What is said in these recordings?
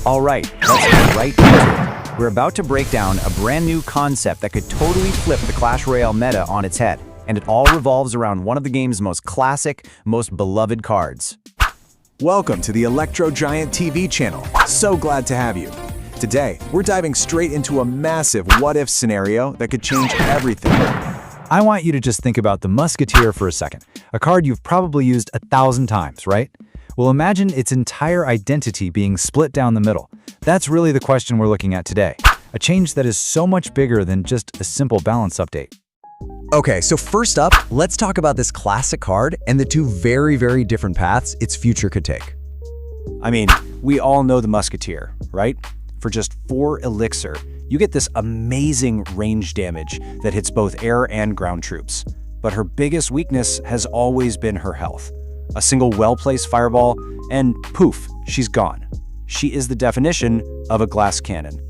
Alright, let's get right into it. We're about to break down a brand new concept that could totally flip the Clash Royale meta on its head, and it all revolves around one of the game's most classic, most beloved cards. Welcome to the Electro Giant TV channel. So glad to have you. Today, we're diving straight into a massive what-if scenario that could change everything. I want you to just think about the Musketeer for a second, a card you've probably used 1,000 times, right? Well, imagine its entire identity being split down the middle. That's really the question we're looking at today, a change that is so much bigger than just a simple balance update. Okay, so first up, let's talk about this classic card and the two very different paths its future could take. I mean, we all know the Musketeer, right? For just 4 Elixir, you get this amazing range damage that hits both air and ground troops. But her biggest weakness has always been her health. A single well-placed fireball, and poof, she's gone. She is the definition of a glass cannon.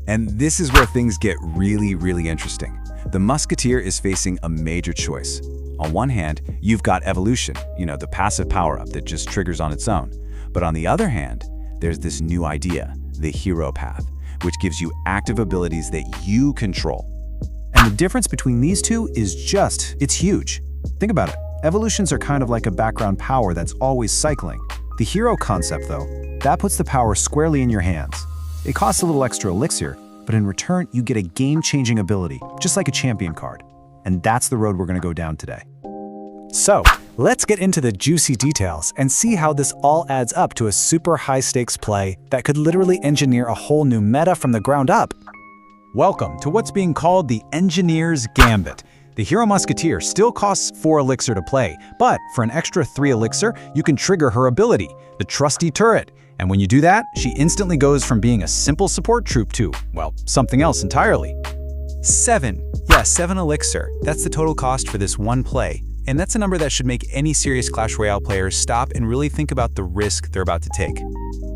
And this is where things get really interesting. The Musketeer is facing a major choice. On one hand, you've got Evolution, the passive power-up that just triggers on its own. But on the other hand, there's this new idea, the Hero path, which gives you active abilities that you control. And the difference between these two is it's huge. Think about it. Evolutions are kind of like a background power that's always cycling. The Hero concept, though, that puts the power squarely in your hands. It costs a little extra elixir, but in return, you get a game-changing ability, just like a champion card. And that's the road we're going to go down today. So, let's get into the juicy details and see how this all adds up to a super high-stakes play that could literally engineer a whole new meta from the ground up. Welcome to what's being called the Engineer's Gambit. The Hero Musketeer still costs 4 elixir to play, but for an extra 3 elixir, you can trigger her ability, the Trusty Turret. And when you do that, she instantly goes from being a simple support troop to, well, something else entirely. 7 elixir. That's the total cost for this one play. And that's a number that should make any serious Clash Royale players stop and really think about the risk they're about to take.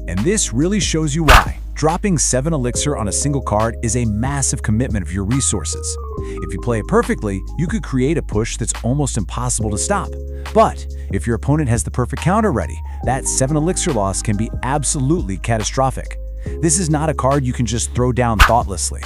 And this really shows you why. Dropping 7 elixir on a single card is a massive commitment of your resources. If you play it perfectly, you could create a push that's almost impossible to stop. But if your opponent has the perfect counter ready, that 7 elixir loss can be absolutely catastrophic. This is not a card you can just throw down thoughtlessly.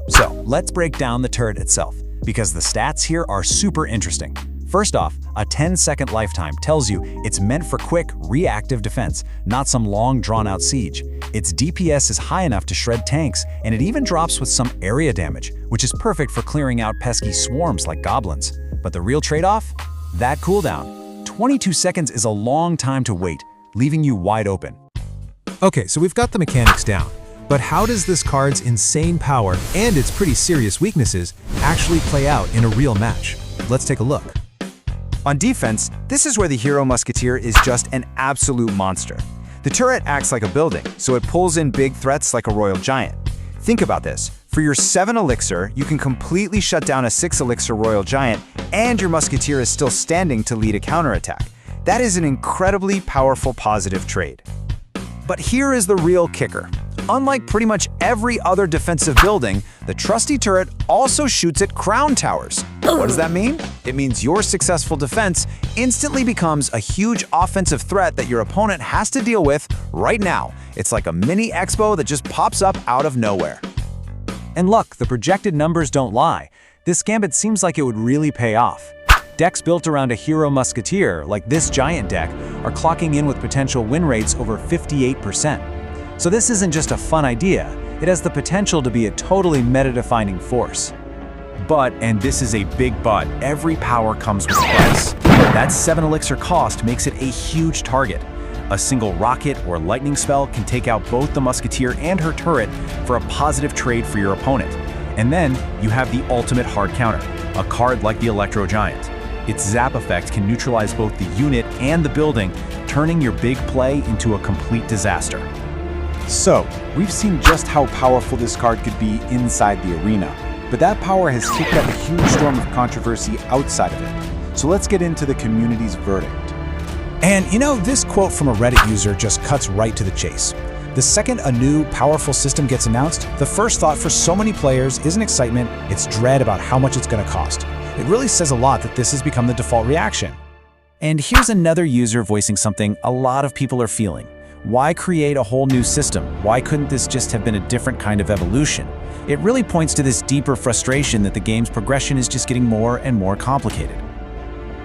So let's break down the turret itself, because the stats here are super interesting. First off, a 10-second lifetime tells you it's meant for quick, reactive defense, not some long, drawn-out siege. Its DPS is high enough to shred tanks, and it even drops with some area damage, which is perfect for clearing out pesky swarms like goblins. But the real trade-off? That cooldown. 22 seconds is a long time to wait, leaving you wide open. Okay, so we've got the mechanics down. But how does this card's insane power and its pretty serious weaknesses actually play out in a real match? Let's take a look. On defense, this is where the Hero Musketeer is just an absolute monster. The turret acts like a building, so it pulls in big threats like a royal giant. Think about this. For your 7 elixir, you can completely shut down a 6 elixir royal giant, and your Musketeer is still standing to lead a counterattack. That is an incredibly powerful positive trade. But here is the real kicker. Unlike pretty much every other defensive building, the Trusty Turret also shoots at crown towers. What does that mean? It means your successful defense instantly becomes a huge offensive threat that your opponent has to deal with right now. It's like a mini expo that just pops up out of nowhere. And look, the projected numbers don't lie. This Gambit seems like it would really pay off. Decks built around a Hero Musketeer, like this giant deck, are clocking in with potential win rates over 58%. So this isn't just a fun idea, it has the potential to be a totally meta-defining force. But, and this is a big but, every power comes with a price. That 7 elixir cost makes it a huge target. A single rocket or lightning spell can take out both the Musketeer and her turret for a positive trade for your opponent. And then you have the ultimate hard counter, a card like the Electro Giant. Its zap effect can neutralize both the unit and the building, turning your big play into a complete disaster. So, we've seen just how powerful this card could be inside the arena, but that power has kicked up a huge storm of controversy outside of it. So let's get into the community's verdict. And this quote from a Reddit user just cuts right to the chase. The second a new, powerful system gets announced, the first thought for so many players isn't excitement, it's dread about how much it's going to cost. It really says a lot that this has become the default reaction. And here's another user voicing something a lot of people are feeling. Why create a whole new system? Why couldn't this just have been a different kind of evolution? It really points to this deeper frustration that the game's progression is just getting more and more complicated.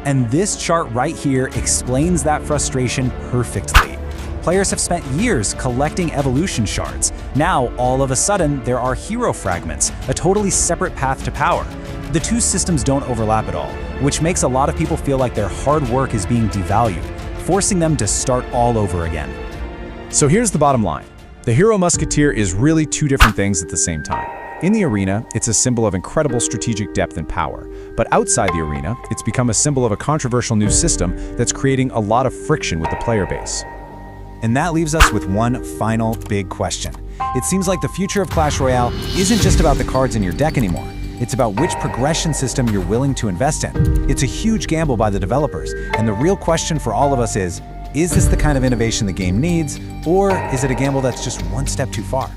And this chart right here explains that frustration perfectly. Players have spent years collecting evolution shards. Now, all of a sudden, there are hero fragments, a totally separate path to power. The two systems don't overlap at all, which makes a lot of people feel like their hard work is being devalued, forcing them to start all over again. So here's the bottom line. The Hero Musketeer is really two different things at the same time. In the arena, it's a symbol of incredible strategic depth and power. But outside the arena, it's become a symbol of a controversial new system that's creating a lot of friction with the player base. And that leaves us with one final big question. It seems like the future of Clash Royale isn't just about the cards in your deck anymore. It's about which progression system you're willing to invest in. It's a huge gamble by the developers, and the real question for all of us is this the kind of innovation the game needs, or is it a gamble that's just one step too far?